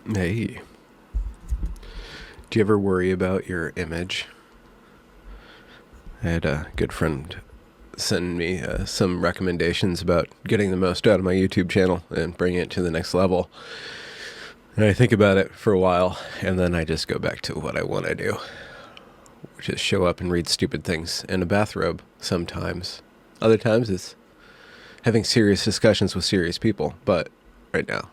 Hey, do you ever worry about your image? I had a good friend send me some recommendations about getting the most out of my YouTube channel and bringing it to the next level. And I think about it for a while, and then I just go back to what I want to do, which is show up and read stupid things in a bathrobe sometimes. Other times it's having serious discussions with serious people. But right now,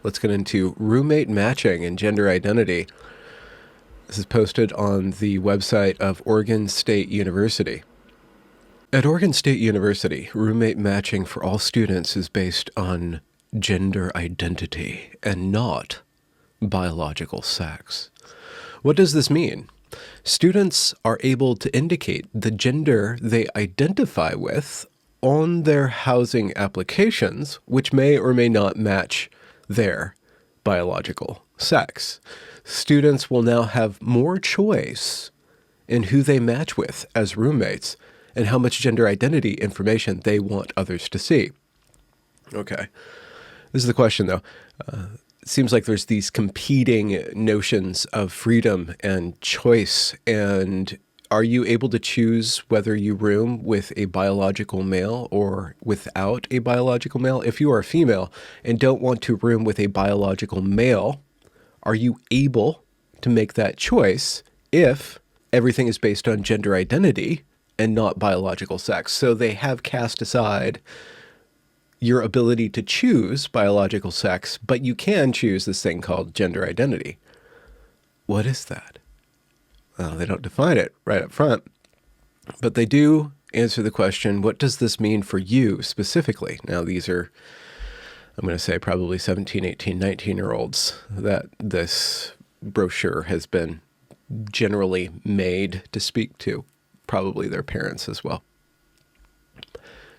let's get into roommate matching and gender identity. This is posted on the website of Oregon State University. At Oregon State University, roommate matching for all students is based on gender identity and not biological sex. What does this mean? Students are able to indicate the gender they identify with on their housing applications, which may or may not match their biological sex. Students will now have more choice in who they match with as roommates and how much gender identity information they want others to see. Okay, this is the question though. It seems like there's these competing notions of freedom and choice. And are you able to choose whether you room with a biological male or without a biological male? If you are a female and don't want to room with a biological male, are you able to make that choice if everything is based on gender identity and not biological sex? So they have cast aside your ability to choose biological sex, but you can choose this thing called gender identity. What is that? Well, they don't define it right up front, but they do answer the question, what does this mean for you specifically? Now, these are, I'm going to say probably 17, 18, 19-year-olds that this brochure has been generally made to speak to, probably their parents as well.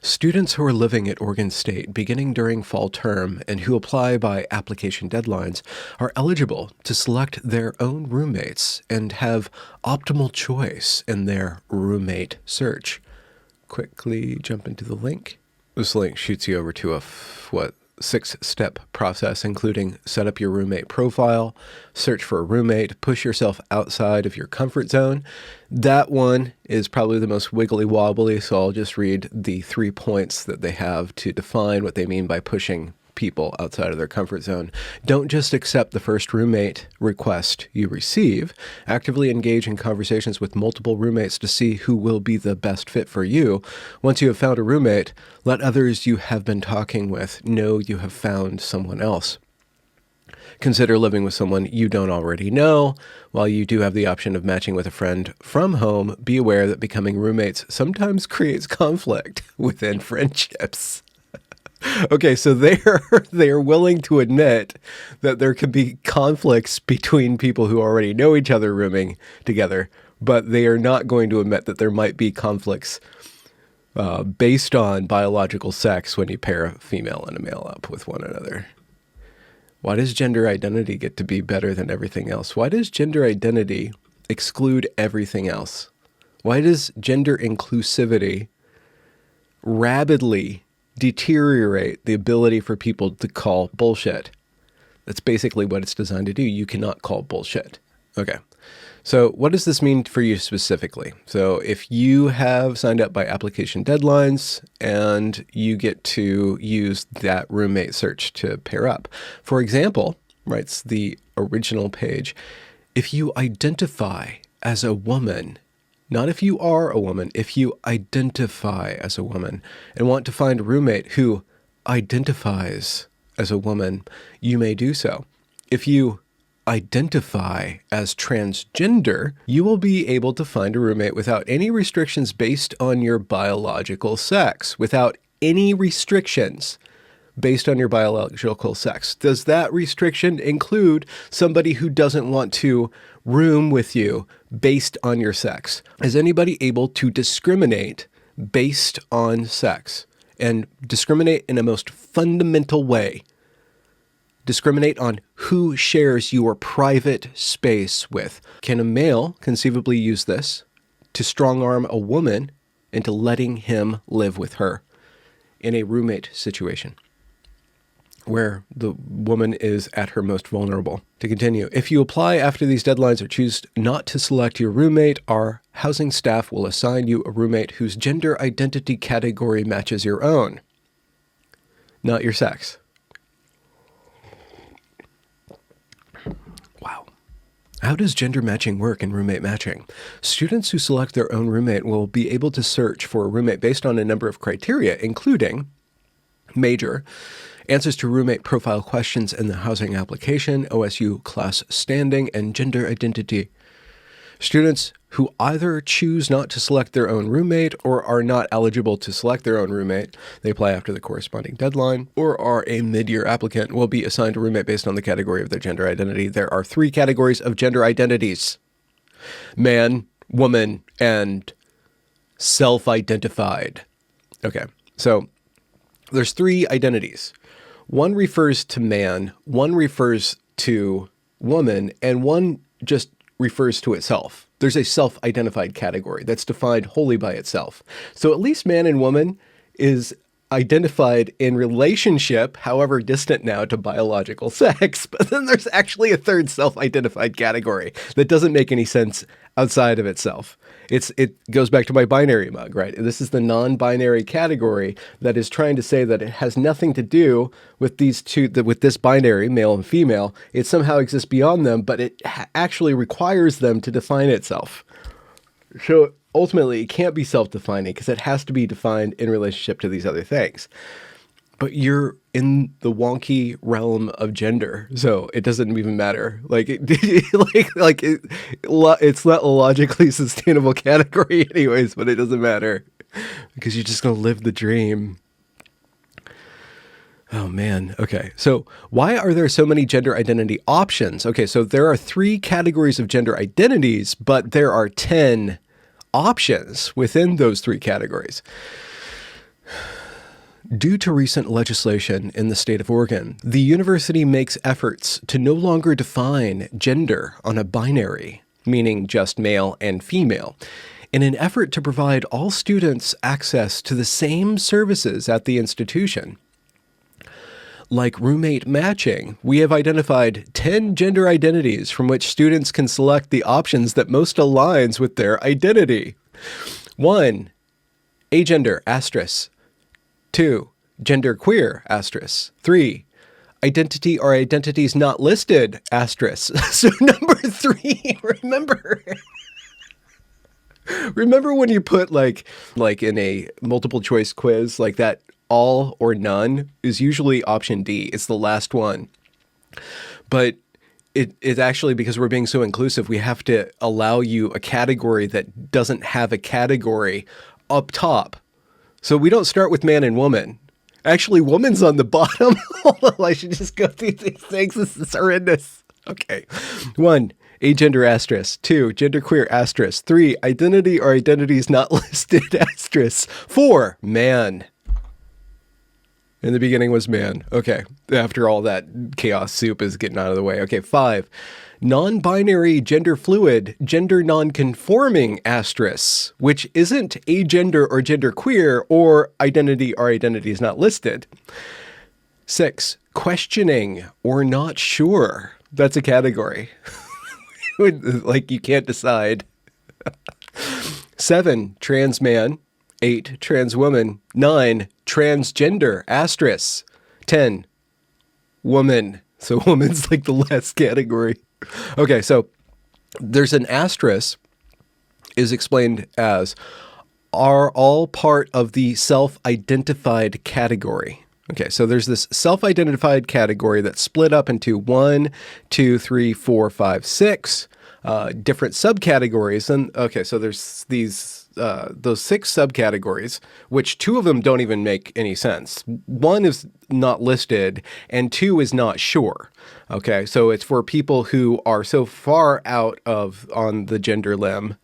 Students who are living at Oregon State beginning during fall term and who apply by application deadlines are eligible to select their own roommates and have optimal choice in their roommate search. Quickly jump into the link. This link shoots you over to a 6-step process, including set up your roommate profile, search for a roommate, push yourself outside of your comfort zone. That one is probably the most wiggly wobbly, so I'll just read the 3 points that they have to define what they mean by pushing people outside of their comfort zone. Don't just accept the first roommate request you receive. Actively engage in conversations with multiple roommates to see who will be the best fit for you. Once you have found a roommate, let others you have been talking with know you have found someone else. Consider living with someone you don't already know. While you do have the option of matching with a friend from home, be aware that becoming roommates sometimes creates conflict within friendships. Okay, so they are willing to admit that there could be conflicts between people who already know each other rooming together, but they are not going to admit that there might be conflicts based on biological sex when you pair a female and a male up with one another. Why does gender identity get to be better than everything else? Why does gender identity exclude everything else? Why does gender inclusivity rapidly deteriorate the ability for people to call bullshit? That's basically what it's designed to do. You cannot call bullshit. Okay. So what does this mean for you specifically? So if you have signed up by application deadlines and you get to use that roommate search to pair up. For example, writes the original page, if you identify as a woman, not if you are a woman, if you identify as a woman and want to find a roommate who identifies as a woman, you may do so. If you identify as transgender, you will be able to find a roommate without any restrictions based on your biological sex. Without any restrictions based on your biological sex. Does that restriction include somebody who doesn't want to room with you based on your sex? Is anybody able to discriminate based on sex and discriminate in a most fundamental way? Discriminate on who shares your private space with. Can a male conceivably use this to strong-arm a woman into letting him live with her in a roommate situation? where the woman is at her most vulnerable. To continue, if you apply after these deadlines or choose not to select your roommate, our housing staff will assign you a roommate whose gender identity category matches your own, not your sex. Wow. How does gender matching work in roommate matching? Students who select their own roommate will be able to search for a roommate based on a number of criteria, including major answers to roommate profile questions in the housing application, OSU class standing, and gender identity. Students who either choose not to select their own roommate or are not eligible to select their own roommate, they apply after the corresponding deadline, or are a mid-year applicant, will be assigned a roommate based on the category of their gender identity. There are 3 categories of gender identities: man, woman, and self-identified. Okay, so there's 3 identities. One refers to man, one refers to woman, and one just refers to itself. There's a self-identified category that's defined wholly by itself. So at least man and woman is identified in relationship, however distant now, to biological sex. But then there's actually a third self-identified category that doesn't make any sense outside of itself. It goes back to my binary mug, right? This is the non-binary category that is trying to say that it has nothing to do with these two, with this binary, male and female. It somehow exists beyond them, but it actually requires them to define itself. So ultimately, it can't be self-defining because it has to be defined in relationship to these other things. But you're in the wonky realm of gender, so it doesn't even matter. It's not a logically sustainable category anyways, but it doesn't matter because you're just going to live the dream. Oh man. Okay. So why are there so many gender identity options? Okay. So there are 3 categories of gender identities, but there are 10 options within those 3 categories. Due to recent legislation in the state of Oregon, the university makes efforts to no longer define gender on a binary, meaning just male and female, in an effort to provide all students access to the same services at the institution. Like roommate matching, we have identified 10 gender identities from which students can select the options that most aligns with their identity. 1. Agender, asterisk. 2. Genderqueer, asterisk. 3. Identity or identities not listed, asterisk. So number 3, remember when you put like in a multiple choice quiz, like that all or none is usually option D. It's the last one. But it's actually, because we're being so inclusive, we have to allow you a category that doesn't have a category up top. So we don't start with man and woman. Actually, woman's on the bottom. Hold on, I should just go through these things. This is horrendous. Okay. 1, agender asterisk. 2, genderqueer asterisk. 3, identity or identities not listed asterisk. 4, man. In the beginning was man. Okay. After all that chaos soup is getting out of the way. Okay. 5, non-binary, gender fluid, gender non-conforming asterisk, which isn't agender or genderqueer or identity or identities not listed. 6, questioning or not sure. That's a category. Like you can't decide. 7, trans man. 8, trans woman. 9, transgender, asterisk. 10, woman. So woman's like the last category. Okay, so there's an asterisk is explained as are all part of the self-identified category. Okay, so there's this self-identified category that's split up into 1, 2, 3, 4, 5, 6 different subcategories. And okay, so there's those 6 subcategories, which 2 of them don't even make any sense. 1 is not listed and 2 is not sure. Okay, so it's for people who are so far out on the gender limb,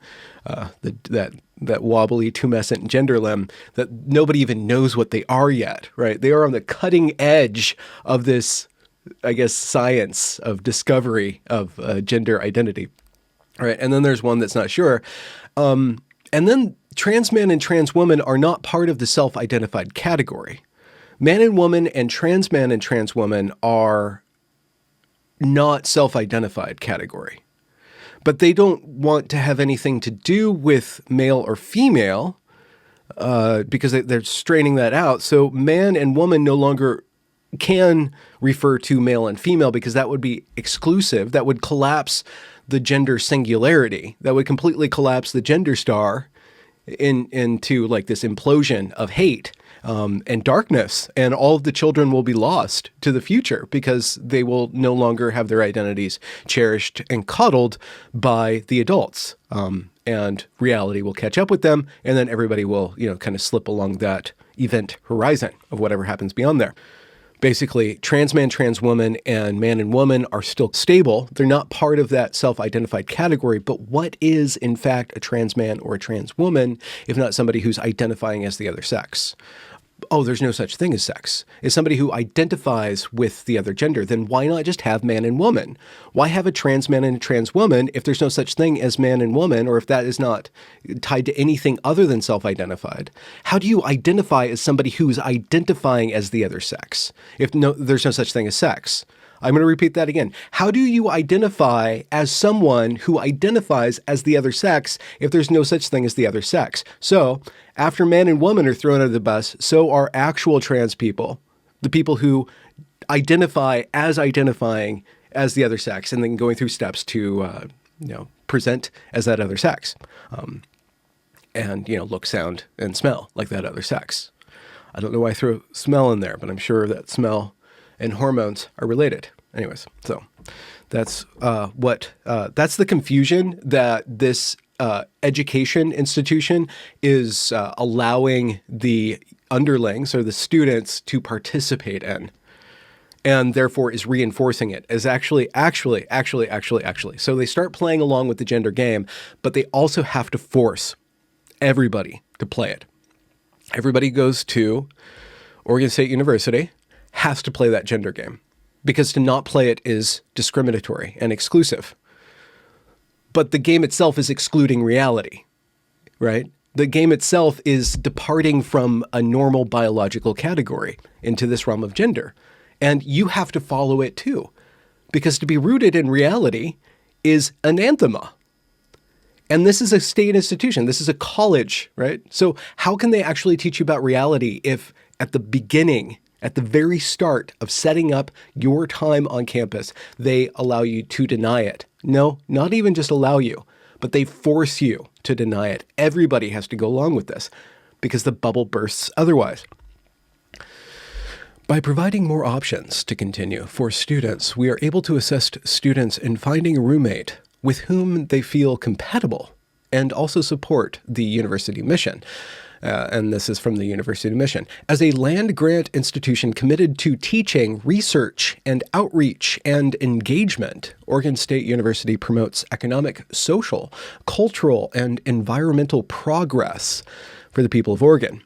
that wobbly, tumescent gender limb, that nobody even knows what they are yet, right? They are on the cutting edge of this, I guess, science of discovery of gender identity, right? And then there's one that's not sure. And then trans men and trans women are not part of the self-identified category. Man and woman and trans man and trans woman are not self-identified category, but they don't want to have anything to do with male or female because they're straining that out. So man and woman no longer can refer to male and female because that would be exclusive. That would collapse the gender singularity. That would completely collapse the gender star into like this implosion of hate and darkness, and all of the children will be lost to the future because they will no longer have their identities cherished and coddled by the adults. And reality will catch up with them, and then everybody will, kind of slip along that event horizon of whatever happens beyond there. Basically, trans man, trans woman, and man and woman are still stable. They're not part of that self-identified category, but what is, in fact, a trans man or a trans woman, if not somebody who's identifying as the other sex? Oh, there's no such thing as sex. Is somebody who identifies with the other gender, then why not just have man and woman? Why have a trans man and a trans woman if there's no such thing as man and woman, or if that is not tied to anything other than self-identified? How do you identify as somebody who's identifying as the other sex if there's no such thing as sex? I'm going to repeat that again. How do you identify as someone who identifies as the other sex if there's no such thing as the other sex? So after man and woman are thrown under the bus, so are actual trans people, the people who identify as identifying as the other sex and then going through steps to, present as that other sex and, look, sound, and smell like that other sex. I don't know why I threw smell in there, but I'm sure that smell and hormones are related. Anyways, so that's that's the confusion that this education institution is allowing the underlings or the students to participate in, and therefore is reinforcing it as actually. So they start playing along with the gender game, but they also have to force everybody to play it. Everybody goes to Oregon State University, has to play that gender game, because to not play it is discriminatory and exclusive. But the game itself is excluding reality, right? The game itself is departing from a normal biological category into this realm of gender. And you have to follow it too, because to be rooted in reality is anathema. And this is a state institution. This is a college, right? So how can they actually teach you about reality if at the beginning, at the very start of setting up your time on campus, they allow you to deny it? No, not even just allow you, but they force you to deny it. Everybody has to go along with this because the bubble bursts otherwise. By providing more options to continue for students, we are able to assist students in finding a roommate with whom they feel compatible and also support the university mission. And this is from the University Mission. As a land-grant institution committed to teaching, research, and outreach and engagement, Oregon State University promotes economic, social, cultural, and environmental progress for the people of Oregon,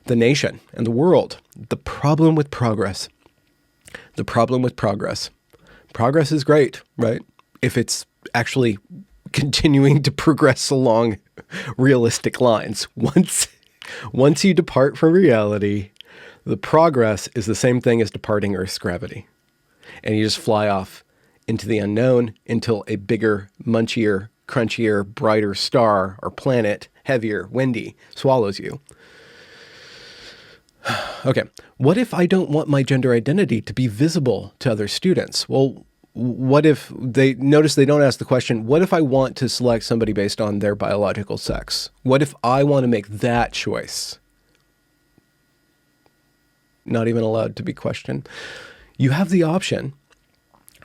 the nation, and the world. The problem with progress. Progress is great, right? If it's actually continuing to progress along realistic lines. Once you depart from reality, the progress is the same thing as departing Earth's gravity. And you just fly off into the unknown until a bigger, munchier, crunchier, brighter star or planet, heavier, windy, swallows you. Okay, what if I don't want my gender identity to be visible to other students? Well, what if they notice they don't ask the question, what if I want to select somebody based on their biological sex? What if I want to make that choice? Not even allowed to be questioned. You have the option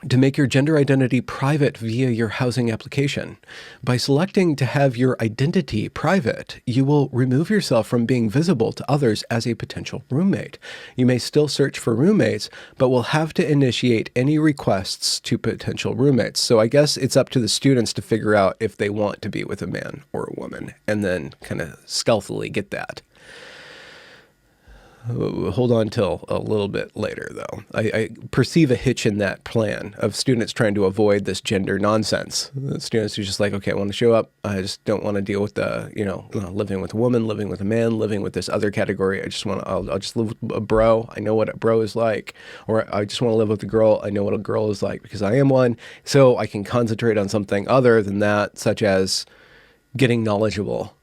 to make your gender identity private via your housing application. By selecting to have your identity private, you will remove yourself from being visible to others as a potential roommate. You may still search for roommates, but will have to initiate any requests to potential roommates. So I guess it's up to the students to figure out if they want to be with a man or a woman, and then kind of stealthily get that. Hold on till a little bit later, though. I perceive a hitch in that plan of students trying to avoid this gender nonsense. The students are just like, okay, I want to show up. I just don't want to deal with the, living with a woman, living with a man, living with this other category. I'll just live with a bro. I know what a bro is like. Or I just want to live with a girl. I know what a girl is like because I am one. So I can concentrate on something other than that, such as getting knowledgeable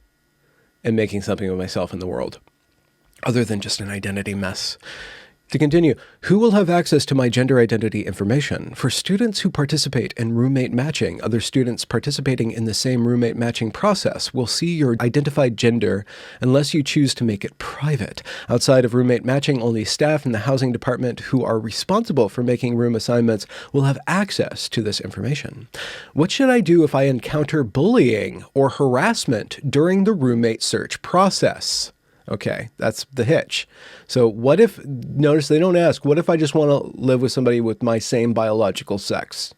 and making something of myself in the world, other than just an identity mess. To continue, who will have access to my gender identity information? For students who participate in roommate matching, other students participating in the same roommate matching process will see your identified gender unless you choose to make it private. Outside of roommate matching, only staff in the housing department who are responsible for making room assignments will have access to this information. What should I do if I encounter bullying or harassment during the roommate search process? Okay, that's the hitch. So what if, notice they don't ask, what if I just want to live with somebody with my same biological sex?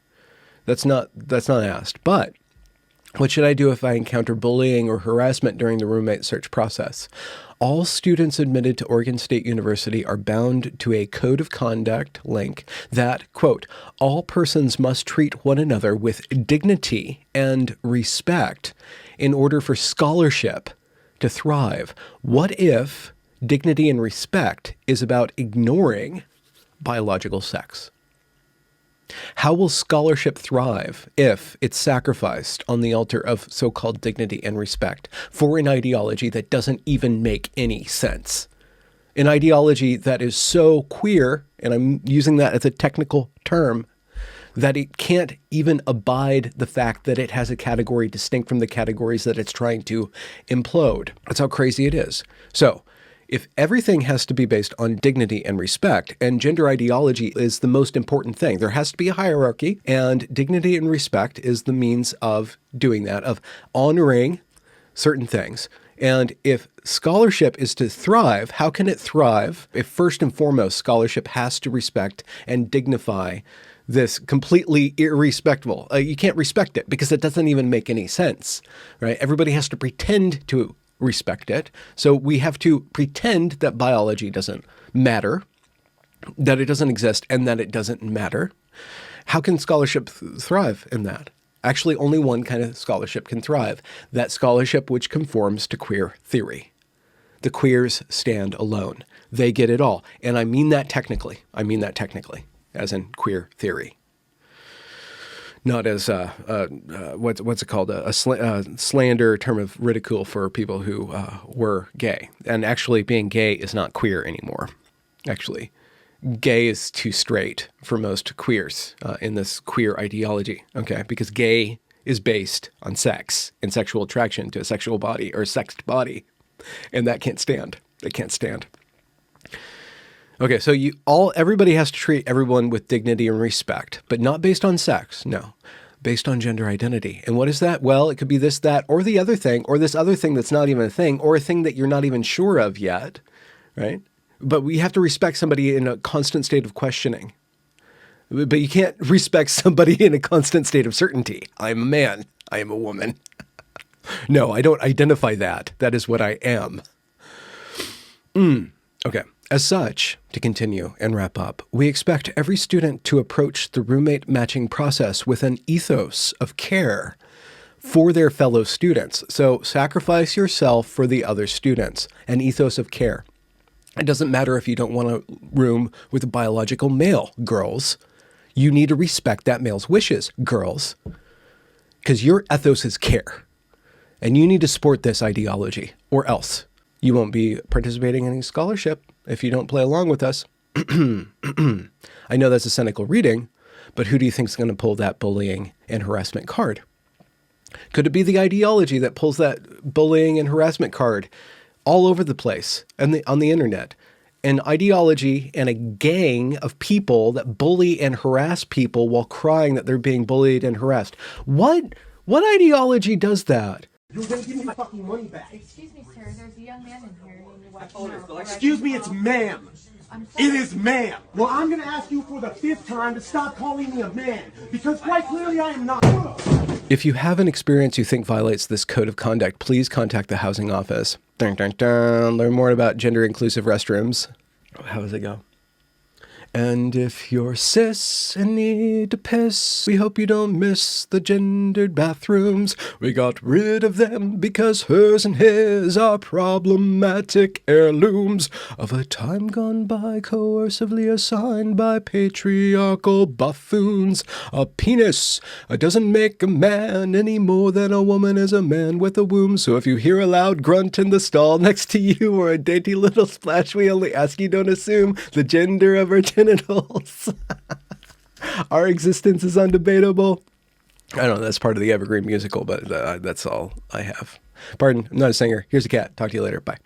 That's not asked. But what should I do if I encounter bullying or harassment during the roommate search process? All students admitted to Oregon State University are bound to a code of conduct link that, quote, all persons must treat one another with dignity and respect in order for scholarship to thrive. What if dignity and respect is about ignoring biological sex? How will scholarship thrive if it's sacrificed on the altar of so-called dignity and respect for an ideology that doesn't even make any sense? An ideology that is so queer, and I'm using that as a technical term, that it can't even abide the fact that it has a category distinct from the categories that it's trying to implode. That's how crazy it is. So if everything has to be based on dignity and respect, and gender ideology is the most important thing, there has to be a hierarchy, and dignity and respect is the means of doing that, of honoring certain things. And if scholarship is to thrive, how can it thrive if first and foremost scholarship has to respect and dignify this completely irrespectable? You can't respect it because it doesn't even make any sense, right? Everybody has to pretend to respect it. So we have to pretend that biology doesn't matter, that it doesn't exist, and that it doesn't matter. How can scholarship thrive in that? Actually, only one kind of scholarship can thrive. That scholarship which conforms to queer theory. The queers stand alone. They get it all. And I mean that technically. As in queer theory. Not as, what's it called? A slander term of ridicule for people who were gay. And actually being gay is not queer anymore. Actually, gay is too straight for most queers in this queer ideology. Okay, because gay is based on sex and sexual attraction to a sexual body or sexed body. And that can't stand. It can't stand. Okay, so everybody has to treat everyone with dignity and respect, but not based on sex, no, based on gender identity. And what is that? Well, it could be this, that, or the other thing, or this other thing that's not even a thing, or a thing that you're not even sure of yet, right? But we have to respect somebody in a constant state of questioning. But you can't respect somebody in a constant state of certainty. I'm a man. I am a woman. No, I don't identify that. That is what I am. Okay. As such, to continue and wrap up, we expect every student to approach the roommate matching process with an ethos of care for their fellow students. So sacrifice yourself for the other students, an ethos of care. It doesn't matter if you don't want a room with a biological male, girls. You need to respect that male's wishes, girls, because your ethos is care. And you need to support this ideology, or else you won't be participating in any scholarship if you don't play along with us. I know that's a cynical reading, but who do you think is going to pull that bullying and harassment card? Could it be the ideology that pulls that bullying and harassment card all over the place and on the internet? An ideology and a gang of people that bully and harass people while crying that they're being bullied and harassed. What ideology does that? You're going to give me my fucking money back. Excuse me, sir. There's a young man in here. And you watch him. Excuse me, it's ma'am. It is ma'am. Well, I'm going to ask you for the 5th time to stop calling me a man, because quite clearly I am not. If you have an experience you think violates this code of conduct, please contact the housing office. Dun, dun, dun. Learn more about gender-inclusive restrooms. How does it go? And if you're cis and need to piss, we hope you don't miss the gendered bathrooms. We got rid of them because hers and his are problematic heirlooms of a time gone by, coercively assigned by patriarchal buffoons. A penis doesn't make a man any more than a woman is a man with a womb. So if you hear a loud grunt in the stall next to you or a dainty little splash, we only ask you don't assume the gender of our genitals. Our existence is undebatable. I don't know, that's part of the Evergreen musical, but that's all I have. Pardon, I'm not a singer. Here's a cat. Talk to you later. Bye.